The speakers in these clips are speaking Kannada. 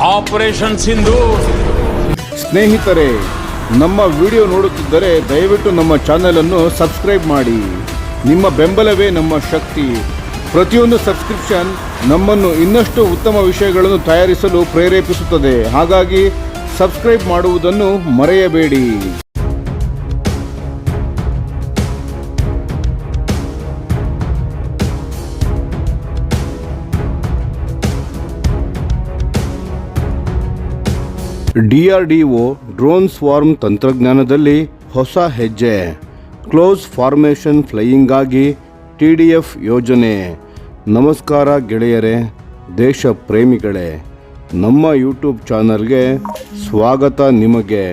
ಆಪರೇಷನ್ ಸಿಂಧೂರ್. ಸ್ನೇಹಿತರೆ, ನಮ್ಮ ವಿಡಿಯೋ ನೋಡುತ್ತಿದ್ದರೆ ದಯವಿಟ್ಟು ನಮ್ಮ ಚಾನೆಲ್ ಅನ್ನು ಸಬ್ಸ್ಕ್ರೈಬ್ ಮಾಡಿ. ನಿಮ್ಮ ಬೆಂಬಲವೇ ನಮ್ಮ ಶಕ್ತಿ. ಪ್ರತಿಯೊಂದು ಸಬ್ಸ್ಕ್ರಿಪ್ಷನ್ ನಮ್ಮನ್ನು ಇನ್ನಷ್ಟು ಉತ್ತಮ ವಿಷಯಗಳನ್ನು ತಯಾರಿಸಲು ಪ್ರೇರೇಪಿಸುತ್ತದೆ. ಹಾಗಾಗಿ ಸಬ್ಸ್ಕ್ರೈಬ್ ಮಾಡುವುದನ್ನು ಮರೆಯಬೇಡಿ. DRDO ಡ್ರೋನ್ ಸ್ವಾರ್ಮ್ ತಂತ್ರಜ್ಞಾನದಲ್ಲಿ ಹೊಸ ಹೆಜ್ಜೆ. ಕ್ಲೋಸ್ ಫಾರ್ಮೇಷನ್ ಫ್ಲೈಯಿಂಗಾಗಿ TDF ಯೋಜನೆ. ನಮಸ್ಕಾರ ಗೆಳೆಯರೇ, ದೇಶ ಪ್ರೇಮಿಗಳೇ, ನಮ್ಮ ಯೂಟ್ಯೂಬ್ ಚಾನಲ್ಗೆ ಸ್ವಾಗತ. ನಿಮಗೆ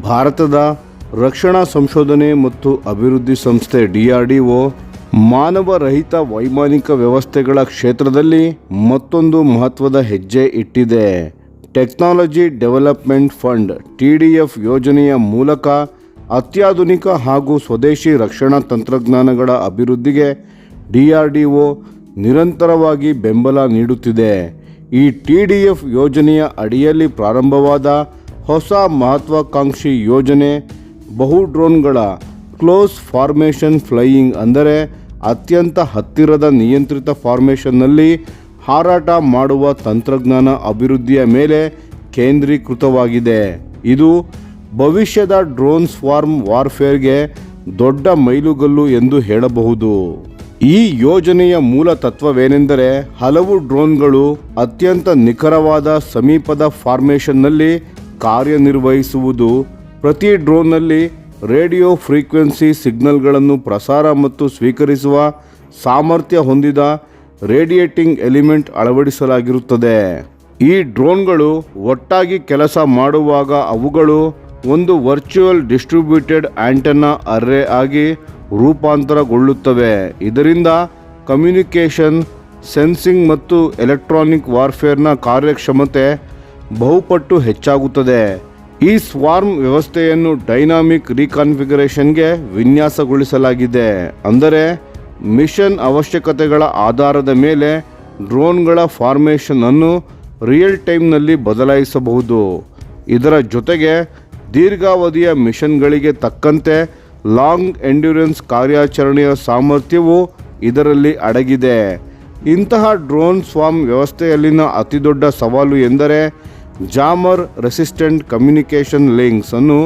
ಭಾರತದ ರಕ್ಷಣಾ ಸಂಶೋಧನೆ ಮತ್ತು ಅಭಿವೃದ್ಧಿ ಸಂಸ್ಥೆ DRDO ಮಾನವರಹಿತ ವೈಮಾನಿಕ ವ್ಯವಸ್ಥೆಗಳ ಕ್ಷೇತ್ರದಲ್ಲಿ ಮತ್ತೊಂದು ಮಹತ್ವದ ಹೆಜ್ಜೆ ಇಟ್ಟಿದೆ. ಟೆಕ್ನಾಲಜಿ ಡೆವಲಪ್ಮೆಂಟ್ ಫಂಡ್ TDF ಯೋಜನೆಯ ಮೂಲಕ ಅತ್ಯಾಧುನಿಕ ಹಾಗೂ ಸ್ವದೇಶಿ ರಕ್ಷಣಾ ತಂತ್ರಜ್ಞಾನಗಳ ಅಭಿವೃದ್ಧಿಗೆ DRDO ನಿರಂತರವಾಗಿ ಬೆಂಬಲ ನೀಡುತ್ತಿದೆ. ಈ TDF ಯೋಜನೆಯ ಅಡಿಯಲ್ಲಿ ಪ್ರಾರಂಭವಾದ ಹೊಸ ಮಹತ್ವಾಕಾಂಕ್ಷಿ ಯೋಜನೆ ಬಹು ಡ್ರೋನ್ಗಳ ಕ್ಲೋಸ್ ಫಾರ್ಮೇಷನ್ ಫ್ಲೈಯಿಂಗ್, ಅಂದರೆ ಅತ್ಯಂತ ಹತ್ತಿರದ ನಿಯಂತ್ರಿತ ಫಾರ್ಮೇಷನ್ನಲ್ಲಿ ಹಾರಾಟ ಮಾಡುವ ತಂತ್ರಜ್ಞಾನ ಅಭಿವೃದ್ಧಿಯ ಮೇಲೆ ಕೇಂದ್ರೀಕೃತವಾಗಿದೆ. ಇದು ಭವಿಷ್ಯದ ಡ್ರೋನ್ ಸ್ವಾರ್ಮ್ ವಾರ್ಫೇರ್ಗೆ ದೊಡ್ಡ ಮೈಲುಗಲ್ಲು ಎಂದು ಹೇಳಬಹುದು. ಈ ಯೋಜನೆಯ ಮೂಲ ತತ್ವವೇನೆಂದರೆ, ಹಲವು ಡ್ರೋನ್ಗಳು ಅತ್ಯಂತ ನಿಖರವಾದ ಸಮೀಪದ ಫಾರ್ಮೇಷನ್ನಲ್ಲಿ ಕಾರ್ಯನಿರ್ವಹಿಸುವುದು. ಪ್ರತಿ ಡ್ರೋನ್ನಲ್ಲಿ ರೇಡಿಯೋ ಫ್ರೀಕ್ವೆನ್ಸಿ ಸಿಗ್ನಲ್ಗಳನ್ನು ಪ್ರಸಾರ ಮತ್ತು ಸ್ವೀಕರಿಸುವ ಸಾಮರ್ಥ್ಯ ಹೊಂದಿದ ರೇಡಿಯೇಟಿಂಗ್ ಎಲಿಮೆಂಟ್ ಅಳವಡಿಸಲಾಗಿರುತ್ತದೆ. ಈ ಡ್ರೋನ್ಗಳು ಒಟ್ಟಾಗಿ ಕೆಲಸ ಮಾಡುವಾಗ ಅವುಗಳು ಒಂದು ವರ್ಚುವಲ್ ಡಿಸ್ಟ್ರಿಬ್ಯೂಟೆಡ್ ಆಂಟೆನಾ ಅರ್ರೇ ಆಗಿ ರೂಪಾಂತರಗೊಳ್ಳುತ್ತವೆ. ಇದರಿಂದ ಕಮ್ಯುನಿಕೇಷನ್, ಸೆನ್ಸಿಂಗ್ ಮತ್ತು ಎಲೆಕ್ಟ್ರಾನಿಕ್ ವಾರ್ಫೇರ್ನ ಕಾರ್ಯಕ್ಷಮತೆ ಬಹುಪಟ್ಟು ಹೆಚ್ಚಾಗುತ್ತದೆ. ಈ ಸ್ವಾರ್ಮ್ ವ್ಯವಸ್ಥೆಯನ್ನು ಡೈನಾಮಿಕ್ ರೀಕಾನ್ಫಿಗರೇಷನ್ಗೆ ವಿನ್ಯಾಸಗೊಳಿಸಲಾಗಿದೆ. ಅಂದರೆ ಮಿಷನ್ ಅವಶ್ಯಕತೆಗಳ ಆಧಾರದ ಮೇಲೆ ಡ್ರೋನ್ಗಳ ಫಾರ್ಮೇಷನ್ ಅನ್ನು ರಿಯಲ್ ಟೈಮ್ನಲ್ಲಿ ಬದಲಾಯಿಸಬಹುದು. ಇದರ ಜೊತೆಗೆ ದೀರ್ಘಾವಧಿಯ ಮಿಷನ್ಗಳಿಗೆ ತಕ್ಕಂತೆ ಲಾಂಗ್ ಎಂಡ್ಯೂರೆನ್ಸ್ ಕಾರ್ಯಾಚರಣೆಯ ಸಾಮರ್ಥ್ಯವು ಇದರಲ್ಲಿ ಅಡಗಿದೆ. ಇಂತಹ ಡ್ರೋನ್ ಸ್ವಾರ್ಮ್ ವ್ಯವಸ್ಥೆಯಲ್ಲಿನ ಅತಿದೊಡ್ಡ ಸವಾಲು ಎಂದರೆ ಜಾಮರ್ ರೆಸಿಸ್ಟೆಂಟ್ ಕಮ್ಯುನಿಕೇಷನ್ ಲಿಂಕ್ಸ್ ಅನ್ನು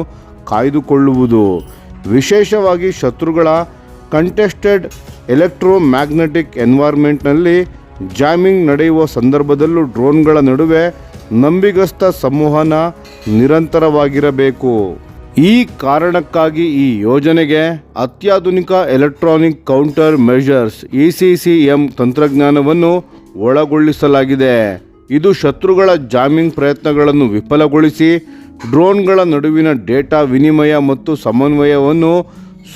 ಕಾಯ್ದುಕೊಳ್ಳುವುದು. ವಿಶೇಷವಾಗಿ ಶತ್ರುಗಳ ಕಂಟೆಸ್ಟೆಡ್ ಎಲೆಕ್ಟ್ರೋಮ್ಯಾಗ್ನೆಟಿಕ್ ಎನ್ವೈರ್ಮೆಂಟ್ನಲ್ಲಿ ಜಾಮಿಂಗ್ ನಡೆಯುವ ಸಂದರ್ಭದಲ್ಲೂ ಡ್ರೋನ್ಗಳ ನಡುವೆ ನಂಬಿಗಸ್ತ ಸಂವಹನ ನಿರಂತರವಾಗಿರಬೇಕು. ಈ ಕಾರಣಕ್ಕಾಗಿ ಈ ಯೋಜನೆಗೆ ಅತ್ಯಾಧುನಿಕ ಎಲೆಕ್ಟ್ರಾನಿಕ್ ಕೌಂಟರ್ ಮೆಷರ್ಸ್ ECCM ತಂತ್ರಜ್ಞಾನವನ್ನು ಒಳಗೊಳಿಸಲಾಗಿದೆ. ಇದು ಶತ್ರುಗಳ ಜಾಮಿಂಗ್ ಪ್ರಯತ್ನಗಳನ್ನು ವಿಫಲಗೊಳಿಸಿ ಡ್ರೋನ್ಗಳ ನಡುವಿನ ಡೇಟಾ ವಿನಿಮಯ ಮತ್ತು ಸಮನ್ವಯವನ್ನು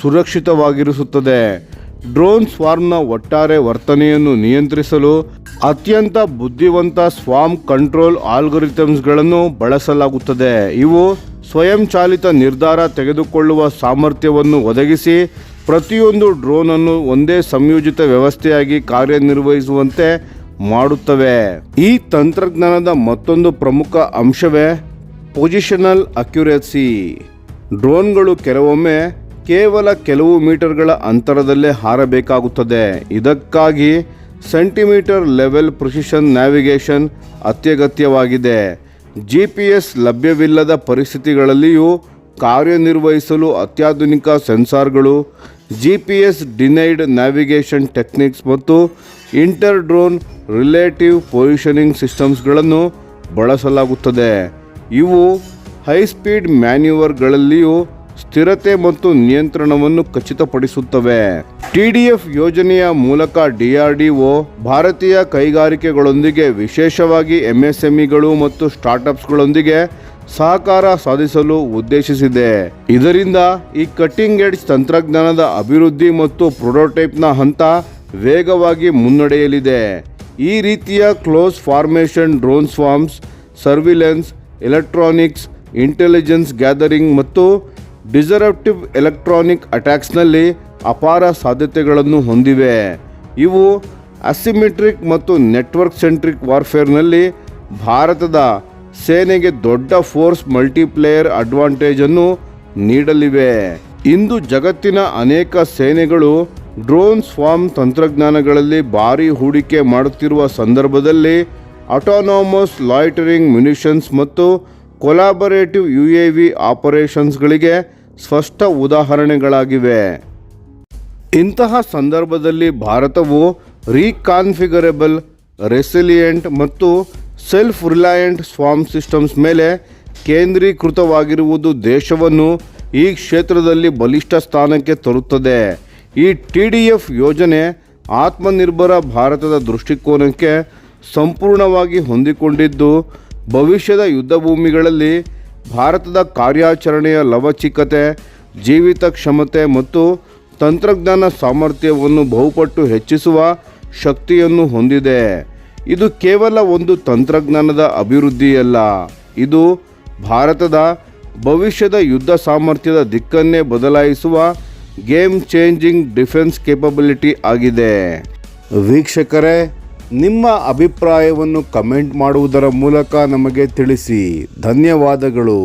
ಸುರಕ್ಷಿತವಾಗಿರಿಸುತ್ತದೆ. ಡ್ರೋನ್ ಸ್ವಾರ್ಮ್ನ ಒಟ್ಟಾರೆ ವರ್ತನೆಯನ್ನು ನಿಯಂತ್ರಿಸಲು ಅತ್ಯಂತ ಬುದ್ಧಿವಂತ ಸ್ವಾರ್ಮ್ ಕಂಟ್ರೋಲ್ ಆಲ್ಗೊರಿಥಮ್ಸ್ಗಳನ್ನು ಬಳಸಲಾಗುತ್ತದೆ. ಇವು ಸ್ವಯಂಚಾಲಿತ ನಿರ್ಧಾರ ತೆಗೆದುಕೊಳ್ಳುವ ಸಾಮರ್ಥ್ಯವನ್ನು ಒದಗಿಸಿ ಪ್ರತಿಯೊಂದು ಡ್ರೋನ್ ಅನ್ನು ಒಂದೇ ಸಂಯೋಜಿತ ವ್ಯವಸ್ಥೆಯಾಗಿ ಕಾರ್ಯನಿರ್ವಹಿಸುವಂತೆ ಮಾಡುತ್ತವೆ. ಈ ತಂತ್ರಜ್ಞಾನದ ಮತ್ತೊಂದು ಪ್ರಮುಖ ಅಂಶವೇ ಪೊಸಿಷನಲ್ ಅಕ್ಯುರೇಸಿ. ಡ್ರೋನ್ಗಳು ಕೆಲವೊಮ್ಮೆ ಕೇವಲ ಕೆಲವು ಮೀಟರ್ಗಳ ಅಂತರದಲ್ಲೇ ಹಾರಬೇಕಾಗುತ್ತದೆ. ಇದಕ್ಕಾಗಿ ಸೆಂಟಿಮೀಟರ್ ಲೆವೆಲ್ ಪ್ರಿಸಿಷನ್ ನ್ಯಾವಿಗೇಷನ್ ಅತ್ಯಗತ್ಯವಾಗಿದೆ. GPS ಲಭ್ಯವಿಲ್ಲದ ಪರಿಸ್ಥಿತಿಗಳಲ್ಲಿಯೂ ಕಾರ್ಯನಿರ್ವಹಿಸಲು ಅತ್ಯಾಧುನಿಕ ಸೆನ್ಸಾರ್ಗಳು, GPS ಡಿನೈಡ್ ನ್ಯಾವಿಗೇಷನ್ ಟೆಕ್ನಿಕ್ಸ್ ಮತ್ತು ಇಂಟರ್ ಡ್ರೋನ್ ರಿಲೇಟಿವ್ ಪೊಸಿಷನಿಂಗ್ ಸಿಸ್ಟಮ್ಸ್ಗಳನ್ನು ಬಳಸಲಾಗುತ್ತದೆ. ಇವು ಹೈಸ್ಪೀಡ್ ಮ್ಯಾನ್ಯೂವರ್ಗಳಲ್ಲಿಯೂ ಸ್ಥಿರತೆ ಮತ್ತು ನಿಯಂತ್ರಣವನ್ನು ಖಚಿತಪಡಿಸುತ್ತವೆ. TDF ಯೋಜನೆಯ ಮೂಲಕ DRDO ಭಾರತೀಯ ಕೈಗಾರಿಕೆಗಳೊಂದಿಗೆ, ವಿಶೇಷವಾಗಿ MSMEಗಳು ಮತ್ತು ಸ್ಟಾರ್ಟ್ಅಪ್ಸ್ಗಳೊಂದಿಗೆ ಸಹಕಾರ ಸಾಧಿಸಲು ಉದ್ದೇಶಿಸಿದೆ. ಇದರಿಂದ ಈ ಕಟ್ಟಿಂಗ್ ಎಡ್ಜ್ ತಂತ್ರಜ್ಞಾನದ ಅಭಿವೃದ್ಧಿ ಮತ್ತು ಪ್ರೊಟೋಟೈಪ್ನ ಹಂತ ವೇಗವಾಗಿ ಮುನ್ನಡೆಯಲಿದೆ. ಈ ರೀತಿಯ close formation drone swarms surveillance, electronics, intelligence gathering ಮತ್ತು ಡಿಸರಪ್ಟಿವ್ ಎಲೆಕ್ಟ್ರಾನಿಕ್ ಅಟ್ಯಾಕ್ಸ್ನಲ್ಲಿ ಅಪಾರ ಸಾಧ್ಯತೆಗಳನ್ನು ಹೊಂದಿವೆ. ಇವು ಅಸಿಮೆಟ್ರಿಕ್ ಮತ್ತು ನೆಟ್ವರ್ಕ್ ಸೆಂಟ್ರಿಕ್ ವಾರ್ಫೇರ್ನಲ್ಲಿ ಭಾರತದ ಸೇನೆಗೆ ದೊಡ್ಡ ಫೋರ್ಸ್ ಮಲ್ಟಿಪ್ಲೇಯರ್ ಅಡ್ವಾಂಟೇಜ್ ಅನ್ನು ನೀಡಲಿವೆ. ಇಂದು ಜಗತ್ತಿನ ಅನೇಕ ಸೇನೆಗಳು ಡ್ರೋನ್ ಸ್ವಾರ್ಮ್ ತಂತ್ರಜ್ಞಾನಗಳಲ್ಲಿ ಭಾರಿ ಹೂಡಿಕೆ ಮಾಡುತ್ತಿರುವ ಸಂದರ್ಭದಲ್ಲಿ ಆಟೋನಾಮಸ್ ಲಾಯ್ಟರಿಂಗ್ ಮ್ಯುನಿಷನ್ಸ್ ಮತ್ತು ಕೊಲಾಬರೇಟಿವ್ UAV ಆಪರೇಷನ್ಸ್ಗಳಿಗೆ ಸ್ಪಷ್ಟ ಉದಾಹರಣೆಗಳಾಗಿವೆ. ಇಂತಹ ಸಂದರ್ಭದಲ್ಲಿ ಭಾರತವು ರೀಕಾನ್ಫಿಗರೇಬಲ್, ರೆಸಿಲಿಯೆಂಟ್ ಮತ್ತು ಸೆಲ್ಫ್ ರಿಲಯಂಟ್ ಸ್ವಾರ್ಮ್ ಸಿಸ್ಟಮ್ಸ್ ಮೇಲೆ ಕೇಂದ್ರೀಕೃತವಾಗಿರುವುದು ದೇಶವನ್ನು ಈ ಕ್ಷೇತ್ರದಲ್ಲಿ ಬಲಿಷ್ಠ ಸ್ಥಾನಕ್ಕೆ ತರುತ್ತದೆ. ಈ TDF ಯೋಜನೆ ಆತ್ಮನಿರ್ಭರ ಭಾರತದ ದೃಷ್ಟಿಕೋನಕ್ಕೆ ಸಂಪೂರ್ಣವಾಗಿ ಹೊಂದಿಕೊಂಡಿದ್ದು, ಭವಿಷ್ಯದ ಯುದ್ಧಭೂಮಿಗಳಲ್ಲಿ ಭಾರತದ ಕಾರ್ಯಾಚರಣೆಯ ಲವಚಿಕತೆ, ಜೀವಿತ ಕ್ಷಮತೆ ಮತ್ತು ತಂತ್ರಜ್ಞಾನ ಸಾಮರ್ಥ್ಯವನ್ನು ಬಹುಪಟ್ಟು ಹೆಚ್ಚಿಸುವ ಶಕ್ತಿಯನ್ನು ಹೊಂದಿದೆ. ಇದು ಕೇವಲ ಒಂದು ತಂತ್ರಜ್ಞಾನದ ಅಭಿವೃದ್ಧಿಯಲ್ಲ, ಇದು ಭಾರತದ ಭವಿಷ್ಯದ ಯುದ್ಧ ಸಾಮರ್ಥ್ಯದ ದಿಕ್ಕನ್ನೇ ಬದಲಾಯಿಸುವ ಗೇಮ್ ಚೇಂಜಿಂಗ್ ಡಿಫೆನ್ಸ್ ಕೇಪಬಿಲಿಟಿ ಆಗಿದೆ. ವೀಕ್ಷಕರೇ, ನಿಮ್ಮ ಅಭಿಪ್ರಾಯವನ್ನು ಕಮೆಂಟ್ ಮಾಡುವುದರ ಮೂಲಕ ನಮಗೆ ತಿಳಿಸಿ. ಧನ್ಯವಾದಗಳು.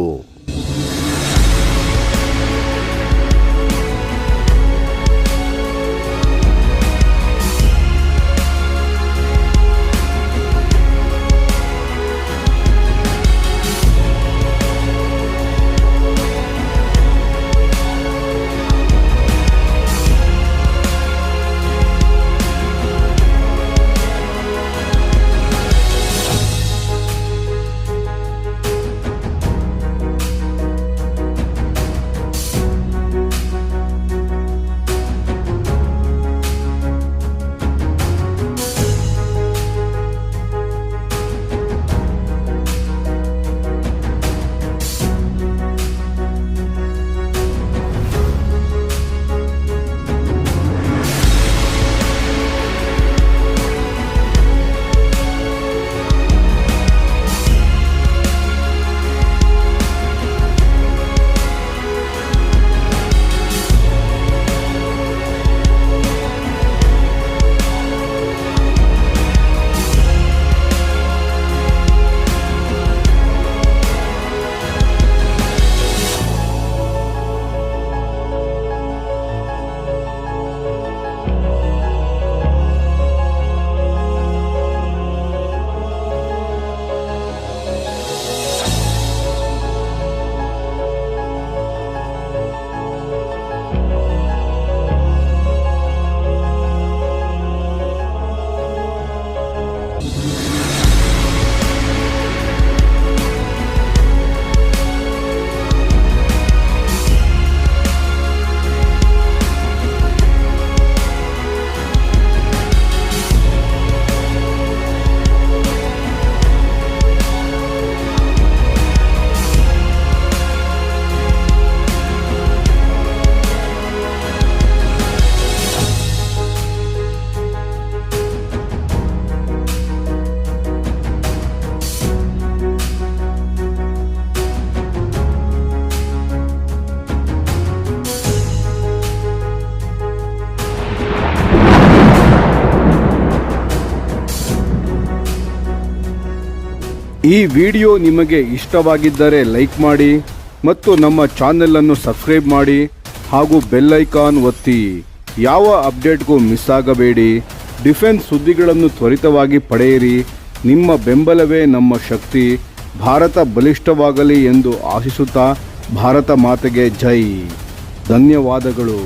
ಈ ವಿಡಿಯೋ ನಿಮಗೆ ಇಷ್ಟವಾಗಿದ್ದರೆ ಲೈಕ್ ಮಾಡಿ ಮತ್ತು ನಮ್ಮ ಚಾನೆಲನ್ನು ಸಬ್ಸ್ಕ್ರೈಬ್ ಮಾಡಿ ಹಾಗೂ ಬೆಲ್ ಐಕಾನ್ ಒತ್ತಿ. ಯಾವ ಅಪ್ಡೇಟ್ಗೂ ಮಿಸ್ ಆಗಬೇಡಿ. ಡಿಫೆನ್ಸ್ ಸುದ್ದಿಗಳನ್ನು ತ್ವರಿತವಾಗಿ ಪಡೆಯಿರಿ. ನಿಮ್ಮ ಬೆಂಬಲವೇ ನಮ್ಮ ಶಕ್ತಿ. ಭಾರತ ಬಲಿಷ್ಠವಾಗಲಿ ಎಂದು ಆಶಿಸುತ್ತಾ ಭಾರತ ಮಾತೆಗೆ ಜೈ. ಧನ್ಯವಾದಗಳು.